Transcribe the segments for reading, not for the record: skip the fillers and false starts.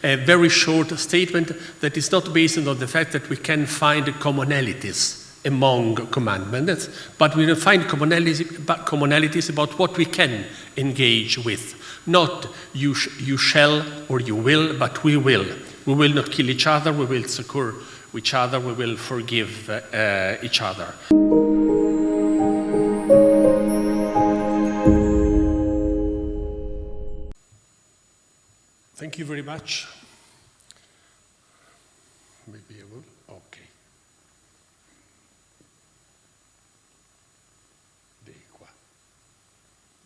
a very short statement that is not based on the fact that we can find commonalities among commandments, but we will find commonalities about what we can engage with. Not you shall or you will, but we will. We will not kill each other, we will succor each other, we will forgive each other. Thank you very much. Maybe I will. Okay.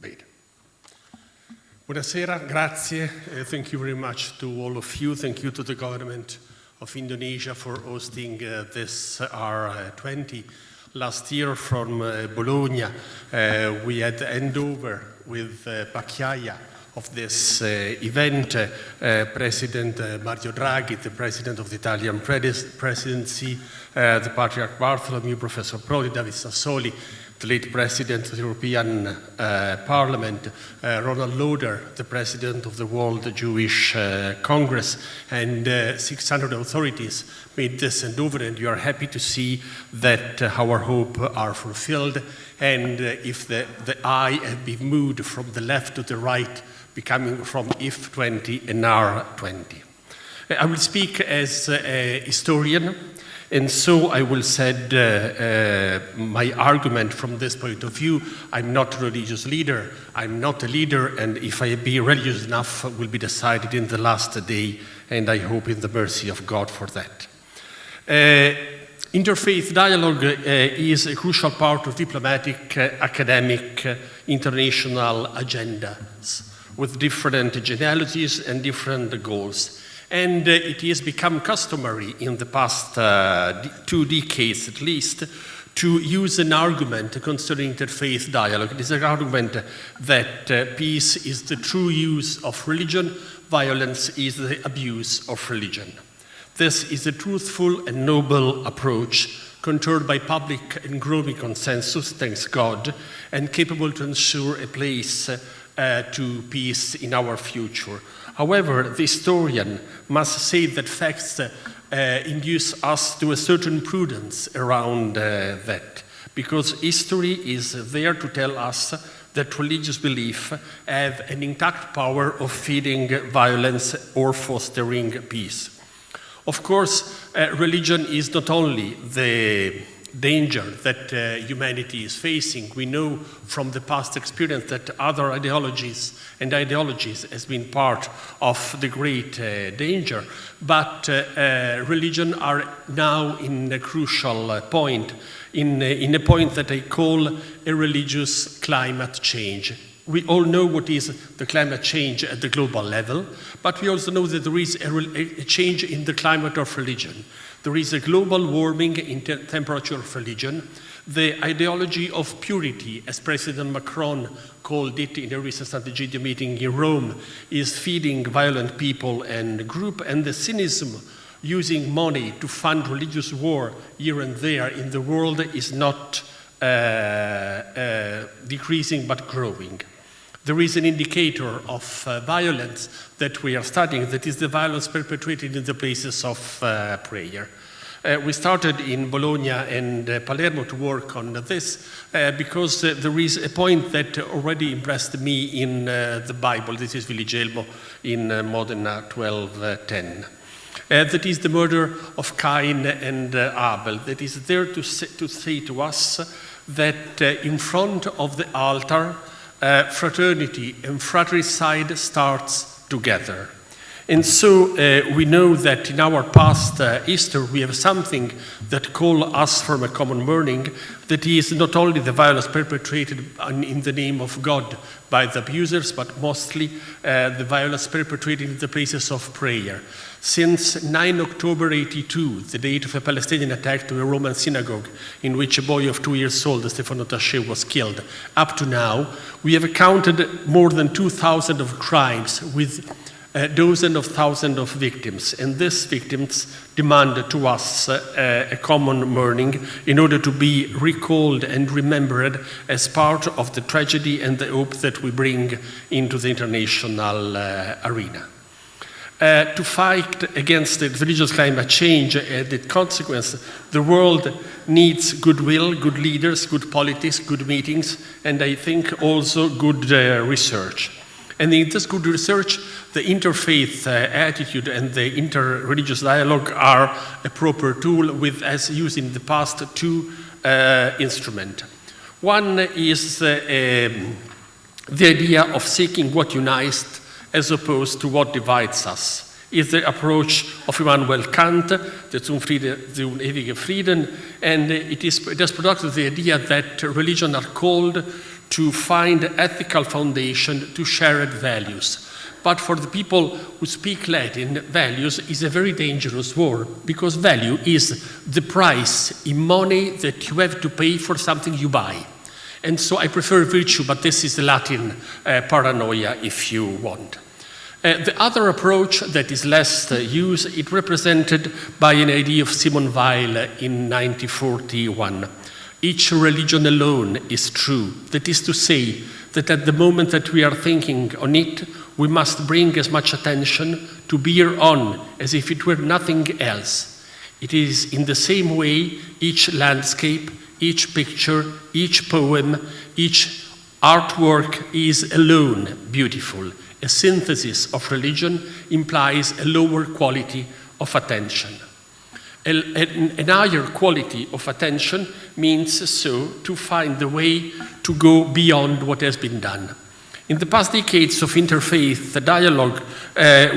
Bene. Buonasera, grazie. Thank you very much to all of you. Thank you to the government of Indonesia for hosting this R20. Last year from Bologna, we had the handover with Pacchiaia of this event, President Mario Draghi, the President of the Italian Presidency, the Patriarch Bartholomew, Professor Prodi, David Sassoli, the late President of the European Parliament, Ronald Lauder, the President of the World Jewish Congress, and 600 authorities made this handover, and you are happy to see that our hopes are fulfilled, and if the eye have been moved from the left to the right, becoming from if 20 and R20. I will speak as a historian, and so I will said my argument from this point of view. I'm not a religious leader, I'm not a leader, and if I be religious enough will be decided in the last day, and I hope in the mercy of God for that. Interfaith dialogue is a crucial part of diplomatic, academic, international agendas with different genealogies and different goals. And it has become customary in the past 2 decades at least to use an argument concerning interfaith dialogue. It is an argument that peace is the true use of religion, violence is the abuse of religion. This is a truthful and noble approach controlled by public and growing consensus, thanks God, and capable to ensure a place to peace in our future. However, the historian must say that facts induce us to a certain prudence around that, because history is there to tell us that religious belief have an intact power of feeding violence or fostering peace. Of course, religion is not only the danger that humanity is facing. We know from the past experience that other ideologies has been part of the great danger, but religion are now in a crucial point, in a point that I call a religious climate change. We all know what is the climate change at the global level, but we also know that there is a change in the climate of religion. There is a global warming in temperature of religion. The ideology of purity, as President Macron called it in a recent strategic meeting in Rome, is feeding violent people and group, and the cynicism using money to fund religious war here and there in the world is not decreasing but growing. There is an indicator of violence that we are studying, that is the violence perpetrated in the places of prayer. We started in Bologna and Palermo to work on this because there is a point that already impressed me in the Bible. This is Viligelmo in Modena 12:10. That is the murder of Cain and Abel. That is there to say to us that in front of the altar, fraternity and fratricide starts together. And so we know that in our past history we have something that calls us from a common mourning, that is not only the violence perpetrated in the name of God by the abusers, but mostly the violence perpetrated in the places of prayer. Since 9 October 82, the date of a Palestinian attack to a Roman synagogue in which a boy of 2 years old, Stefano Taché, was killed, up to now, we have counted more than 2,000 of crimes with dozens of thousands of victims. And these victims demand to us a common mourning in order to be recalled and remembered as part of the tragedy and the hope that we bring into the international arena. To fight against the religious climate change and its consequence, the world needs goodwill, good leaders, good politics, good meetings, and I think also good research. And in this good research, the interfaith attitude and the inter-religious dialogue are a proper tool with, as used in the past, two instruments. One is the idea of seeking what unites as opposed to what divides us. Is the approach of Immanuel Kant, the Zum ewige Frieden, and it has produced the idea that religion are called to find ethical foundation to shared values. But for the people who speak Latin, values is a very dangerous word, because value is the price in money that you have to pay for something you buy. And so I prefer virtue, but this is the Latin paranoia, if you want. The other approach that is less used, it represented by an idea of Simone Weil in 1941. Each religion alone is true. That is to say, that at the moment that we are thinking on it, we must bring as much attention to bear on as if it were nothing else. It is in the same way each landscape, each picture, each poem, each artwork is alone beautiful. A synthesis of religion implies a lower quality of attention. A higher quality of attention means so to find the way to go beyond what has been done. In the past decades of interfaith dialogue,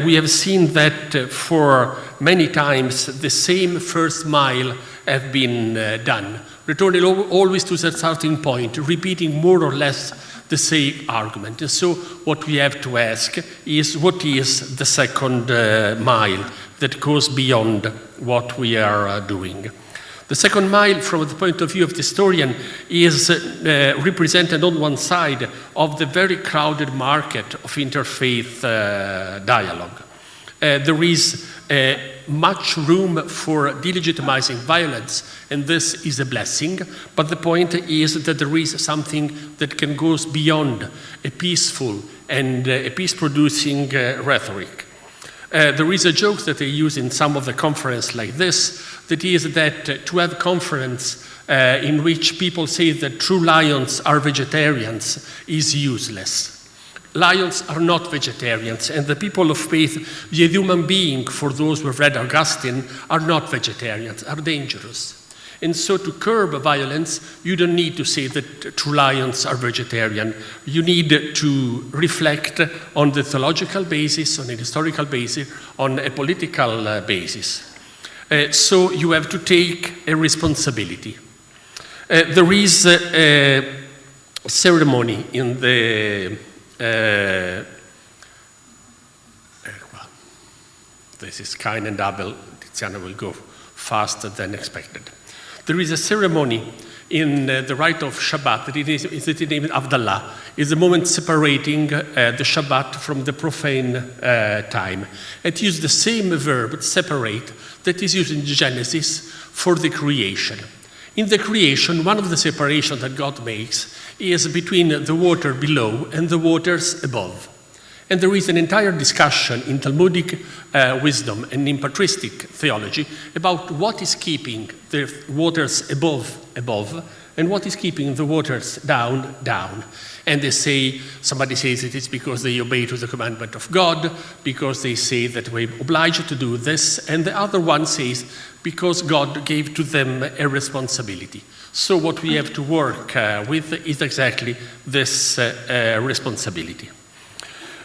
we have seen that for many times the same first mile have been done, returning always to that starting point, repeating more or less the same argument. And so what we have to ask is, what is the second mile that goes beyond what we are doing? The second mile, from the point of view of the historian, is represented on one side of the very crowded market of interfaith dialogue. There is much room for delegitimizing violence, and this is a blessing, but the point is that there is something that can go beyond a peaceful and a peace-producing rhetoric. There is a joke that I use in some of the conferences like this, that is that to have a conference in which people say that true lions are vegetarians is useless. Lions are not vegetarians, and the people of faith, the human being, for those who have read Augustine, are not vegetarians, are dangerous. And so to curb violence, you don't need to say that true lions are vegetarian. You need to reflect on the theological basis, on a historical basis, on a political basis. So you have to take a responsibility. There is a ceremony in the this is kind and double. Tiziana will go faster than expected. There is a ceremony in the rite of Shabbat that is named Avdallah. It's the moment separating the Shabbat from the profane time. It uses the same verb, separate, that is used in Genesis for the creation. In the creation, one of the separations that God makes is between the water below and the waters above. And there is an entire discussion in Talmudic wisdom and in patristic theology about what is keeping the waters above, and what is keeping the waters down. And they say, somebody says it is because they obey to the commandment of God, because they say that we're obliged to do this, and the other one says because God gave to them a responsibility. So what we have to work with is exactly this responsibility.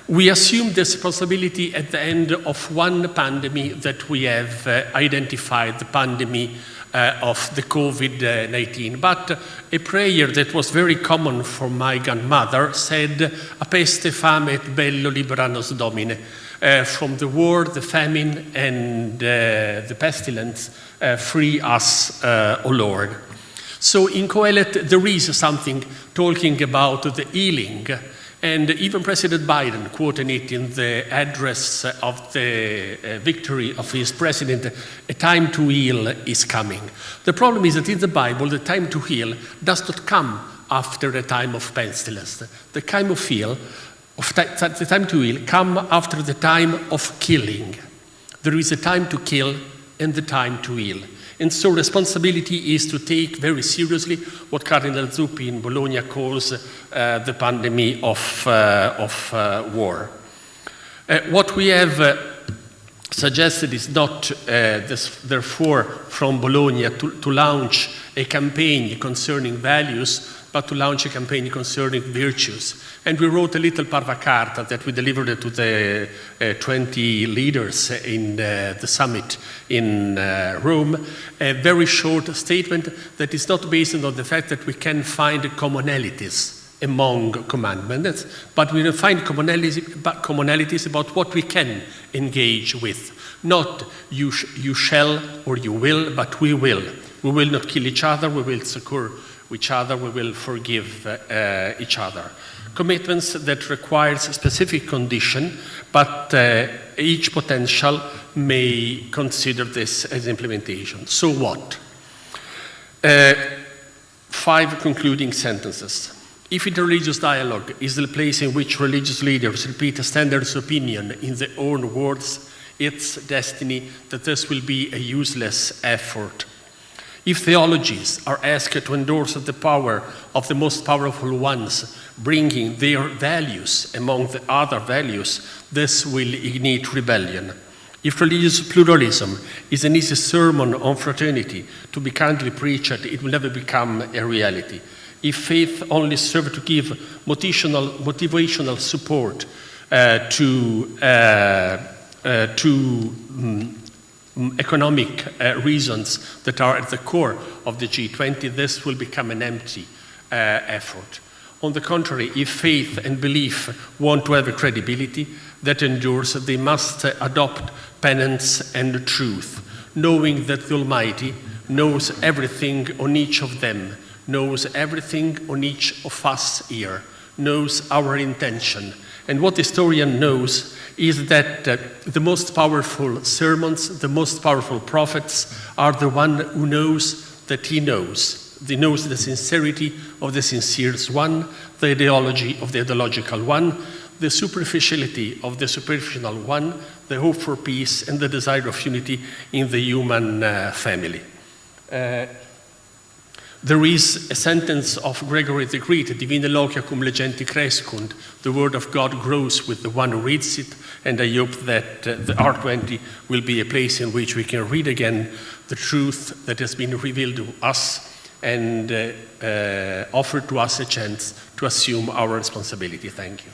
We assume this responsibility at the end of one pandemic that we have identified, the pandemic of the COVID-19. But a prayer that was very common for my grandmother said, "A peste, fame et bello libera nos Domine." From the war, the famine, and the pestilence, free us, O Lord. So in Qoheleth, there is something talking about the healing. And even President Biden, quoting it in the address of the victory of his president, a time to heal is coming. The problem is that in the Bible, the time to heal does not come after a time of pestilence. The time of heal the time to heal come after the time of killing. There is a time to kill and the time to heal. And so responsibility is to take very seriously what Cardinal Zuppi in Bologna calls the pandemic of war. What we have suggested is not, therefore, from Bologna to launch a campaign concerning values, but to launch a campaign concerning virtues. And we wrote a little parva carta that we delivered to the 20 leaders in the summit in Rome, a very short statement that is not based on the fact that we can find commonalities among commandments, but we will find commonalities about what we can engage with. Not you shall or you will, but we will. We will not kill each other, we will succor each other, we will forgive each other. Commitments that requires a specific condition, but each potential may consider this as implementation. So what? 5 concluding sentences. If interreligious dialogue is the place in which religious leaders repeat a standard opinion in their own words, it's destiny that this will be a useless effort. If theologies are asked to endorse the power of the most powerful ones, bringing their values among the other values, this will ignite rebellion. If religious pluralism is an easy sermon on fraternity to be kindly preached, it will never become a reality. If faith only serves to give motivational support to economic reasons that are at the core of the G20, this will become an empty effort. On the contrary, if faith and belief want to have a credibility that endures, they must adopt penance and truth, knowing that the Almighty knows everything on each of them, knows everything on each of us here, knows our intention. And what the historian knows is that the most powerful sermons, the most powerful prophets are the one who knows that he knows. He knows the sincerity of the sincere one, the ideology of the ideological one, the superficiality of the superficial one, the hope for peace and the desire of unity in the human family. There is a sentence of Gregory the Great, Divine locia cum legenti crescunt, the word of God grows with the one who reads it, and I hope that the R20 will be a place in which we can read again the truth that has been revealed to us and offer to us a chance to assume our responsibility. Thank you.